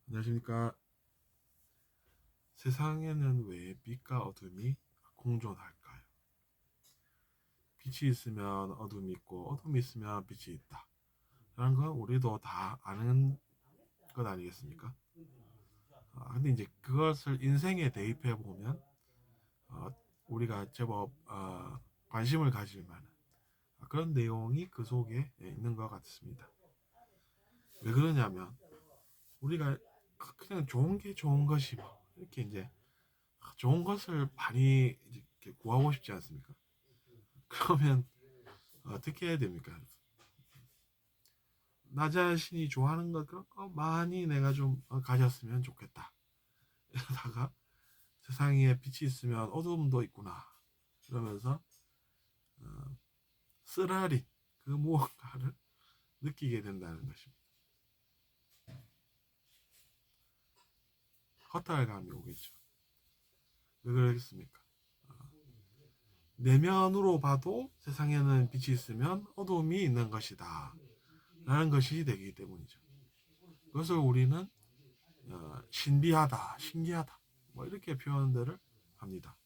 안녕하십니까. 세상에는 왜 빛과 어둠이 공존할까요? 빛이 있으면 어둠이 있고 어둠이 있으면 빛이 있다. 라는 건 우리도 다 아는 것 아니겠습니까? 근데 이제 그것을 인생에 대입해 보면 어, 우리가 제법 관심을 가질 만한 그런 내용이 그 속에 있는 것 같습니다. 왜 그러냐면 우리가 그냥 좋은 게 좋은 것이 뭐 이렇게 이제 좋은 것을 많이 이렇게 구하고 싶지 않습니까? 그러면 어떻게 해야 됩니까? 나 자신이 좋아하는 것 그런 거 많이 내가 좀 가졌으면 좋겠다. 이러다가 세상에 빛이 있으면 어두움도 있구나. 그러면서 어, 쓰라린 그 무언가를 느끼게 된다는 것입니다. 허탈감이 오겠죠. 왜 그러겠습니까? 어, 내면으로 봐도 세상에는 빛이 있으면 어두움이 있는 것이다. 라는 것이 되기 때문이죠. 그것을 우리는 신비하다, 신기하다, 뭐 이렇게 표현들을 합니다.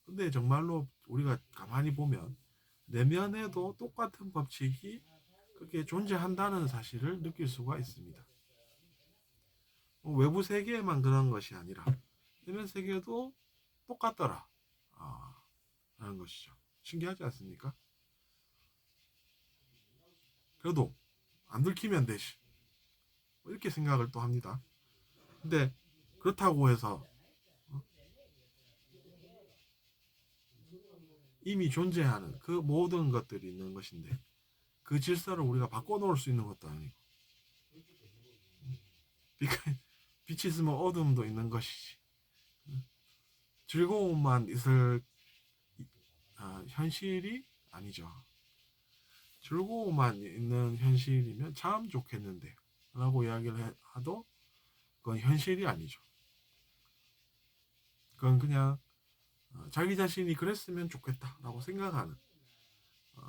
근데 정말로 우리가 가만히 보면 내면에도 똑같은 법칙이 그렇게 존재한다는 사실을 느낄 수가 있습니다. 외부 세계에만 그런 것이 아니라 내면 세계도 똑같더라. 라는 것이죠. 신기하지 않습니까? 그래도 안 들키면 되지. 뭐 이렇게 생각을 또 합니다. 근데 그렇다고 해서 이미 존재하는 그 모든 것들이 있는 것인데 그 질서를 우리가 바꿔놓을 수 있는 것도 아니고 빛이 있으면 어둠도 있는 것이지. 즐거움만 있을 현실이 아니죠. 즐거움만 있는 현실이면 참 좋겠는데 라고 이야기를 하도 그건 현실이 아니죠. 그건 그냥 자기 자신이 그랬으면 좋겠다라고 생각하는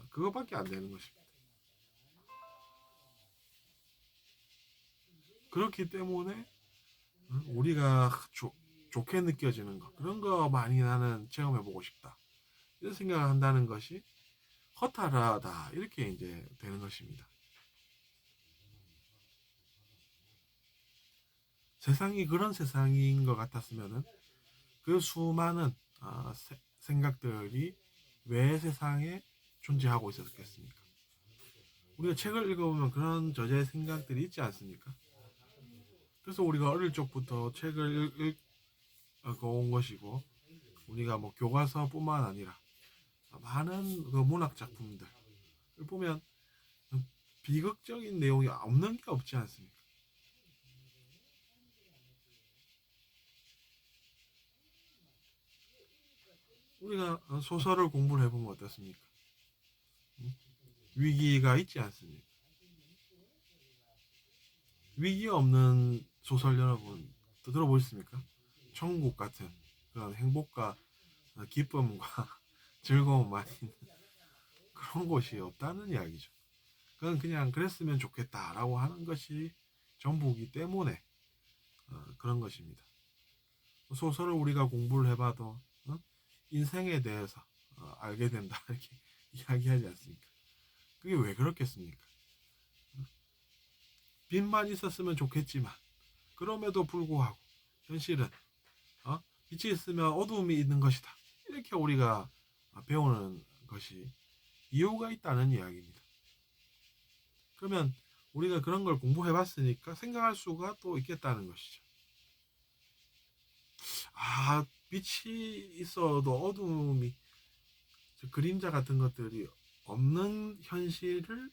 그것밖에 안 되는 것입니다. 그렇기 때문에 우리가 좋게 느껴지는 것 그런 거 많이 나는 체험해보고 싶다 이런 생각을 한다는 것이 허탈하다 이렇게 이제 되는 것입니다. 세상이 그런 세상인 것 같았으면은 그 수많은 생각들이 왜 세상에 존재하고 있었겠습니까? 우리가 책을 읽어보면 그런 저자의 생각들이 있지 않습니까? 그래서 우리가 어릴 적부터 책을 읽어온 것이고 우리가 뭐 교과서뿐만 아니라 많은 그 문학 작품들을 보면 비극적인 내용이 없는 게 없지 않습니까? 우리가 소설을 공부를 해보면 어떻습니까? 위기가 있지 않습니까? 위기 없는 소설 여러분 또 들어보셨습니까? 천국 같은 그런 행복과 기쁨과 즐거움만 있는 그런 곳이 없다는 이야기죠. 그건 그냥 그랬으면 좋겠다라고 하는 것이 전부기 때문에 그런 것입니다. 소설을 우리가 공부를 해봐도 인생에 대해서 알게 된다 이렇게 이야기하지 않습니까? 그게 왜 그렇겠습니까? 빛만 있었으면 좋겠지만 그럼에도 불구하고 현실은 빛이 있으면 어두움이 있는 것이다. 이렇게 우리가 배우는 것이 이유가 있다는 이야기입니다. 그러면 우리가 그런 걸 공부해봤으니까 생각할 수가 또 있겠다는 것이죠. 빛이 있어도 어두움이 그림자 같은 것들이 없는 현실을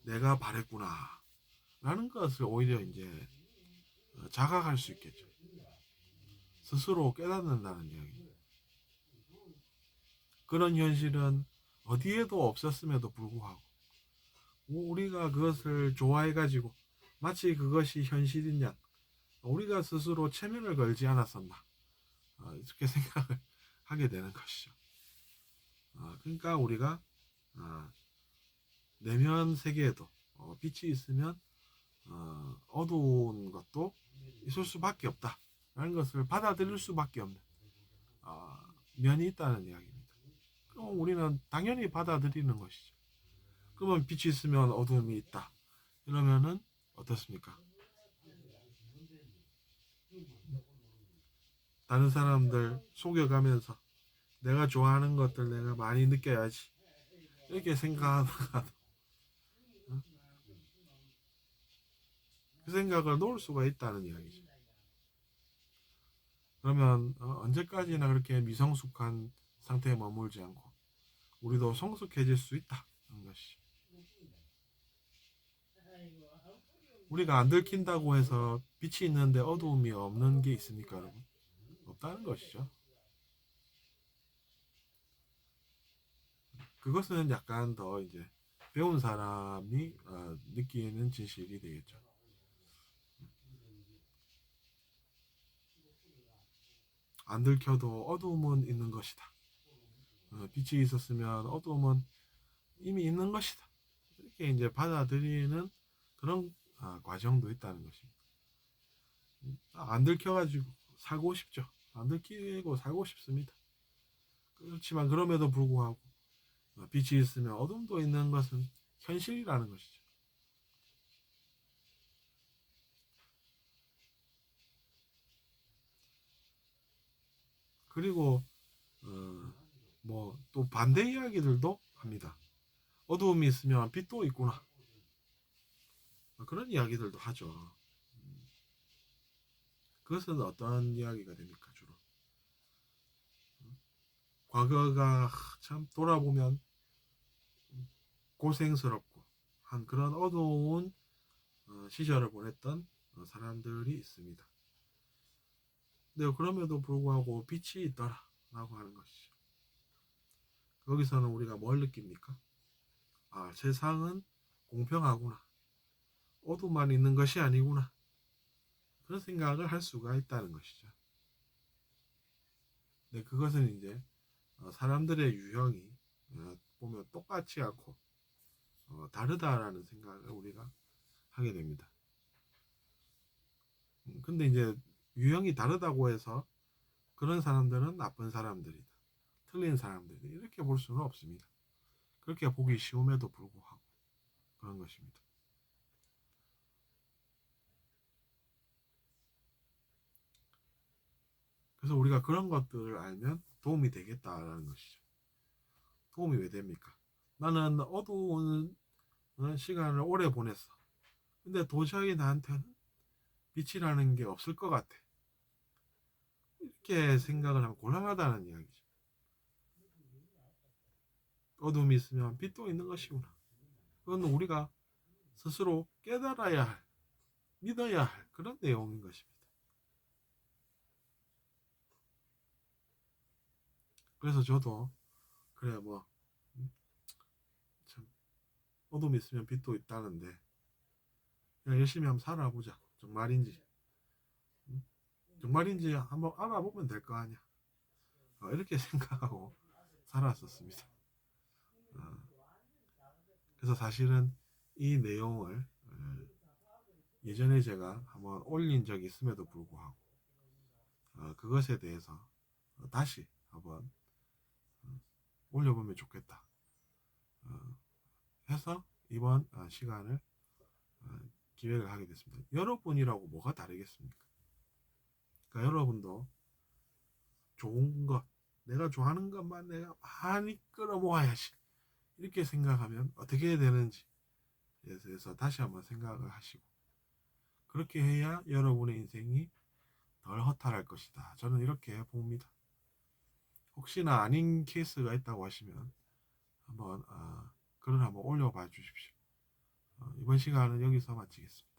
내가 바랬구나 라는 것을 오히려 이제 자각할 수 있겠죠. 스스로 깨닫는다는 이야기. 그런 현실은 어디에도 없었음에도 불구하고 우리가 그것을 좋아해가지고 마치 그것이 현실인 양 우리가 스스로 체면을 걸지 않았었나 이렇게 생각을 하게 되는 것이죠. 그러니까 우리가 내면 세계에도 빛이 있으면 어두운 것도 있을 수밖에 없다라는 것을 받아들일 수밖에 없는 면이 있다는 이야기입니다. 그럼 우리는 당연히 받아들이는 것이죠. 그러면 빛이 있으면 어두움이 있다. 이러면은 어떻습니까? 다른 사람들 속여가면서 내가 좋아하는 것들 내가 많이 느껴야지. 이렇게 생각하다가 그 생각을 놓을 수가 있다는 이야기죠. 그러면 언제까지나 그렇게 미성숙한 상태에 머물지 않고 우리도 성숙해질 수 있다는 것이. 우리가 안 들킨다고 해서 빛이 있는데 어두움이 없는 게 있습니까, 여러분? 없다는 것이죠. 그것은 약간 더 이제 배운 사람이 느끼는 진실이 되겠죠. 안 들켜도 어두움은 있는 것이다. 빛이 있었으면 어두움은 이미 있는 것이다. 이렇게 이제 받아들이는 그런 과정도 있다는 것입니다. 안 들켜가지고 살고 싶죠. 안 들키고 살고 싶습니다. 그렇지만 그럼에도 불구하고 빛이 있으면 어둠도 있는 것은 현실이라는 것이죠. 그리고 뭐 또 반대 이야기들도 합니다. 어두움이 있으면 빛도 있구나. 그런 이야기들도 하죠. 그것은 어떤 이야기가 됩니까, 주로? 과거가 참 돌아보면 고생스럽고 한 그런 어두운 시절을 보냈던 사람들이 있습니다. 근데 그럼에도 불구하고 빛이 있더라라고 하는 것이죠. 거기서는 우리가 뭘 느낍니까? 세상은 공평하구나. 어둠만 있는 것이 아니구나. 그런 생각을 할 수가 있다는 것이죠. 네, 그것은 이제 사람들의 유형이 보면 똑같지 않고 다르다라는 생각을 우리가 하게 됩니다. 근데 이제 유형이 다르다고 해서 그런 사람들은 나쁜 사람들이다. 틀린 사람들이다. 이렇게 볼 수는 없습니다. 그렇게 보기 쉬움에도 불구하고 그런 것입니다. 그래서 우리가 그런 것들을 알면 도움이 되겠다라는 것이죠. 도움이 왜 됩니까? 나는 어두운 시간을 오래 보냈어. 근데 도저히 나한테는 빛이라는 게 없을 것 같아. 이렇게 생각을 하면 곤란하다는 이야기죠. 어둠이 있으면 빛도 있는 것이구나. 그건 우리가 스스로 깨달아야 할, 믿어야 할 그런 내용인 것입니다. 그래서 저도 그래 뭐 참 어둠이 있으면 빛도 있다는데 그냥 열심히 한번 살아보자. 정말인지 정말인지 한번 알아보면 될 거 아니야. 이렇게 생각하고 살았었습니다. 어, 그래서 사실은 이 내용을 예전에 제가 한번 올린 적이 있음에도 불구하고 그것에 대해서 다시 한번 올려보면 좋겠다 어, 해서 이번 시간을 기획을 하게 됐습니다. 여러분이라고 뭐가 다르겠습니까? 그러니까 여러분도 좋은 것, 내가 좋아하는 것만 내가 많이 끌어모아야지 이렇게 생각하면 어떻게 해야 되는지 대해서 다시 한번 생각을 하시고 그렇게 해야 여러분의 인생이 덜 허탈할 것이다. 저는 이렇게 봅니다. 혹시나 아닌 케이스가 있다고 하시면 한번 글을 한번 올려봐 주십시오. 이번 시간은 여기서 마치겠습니다.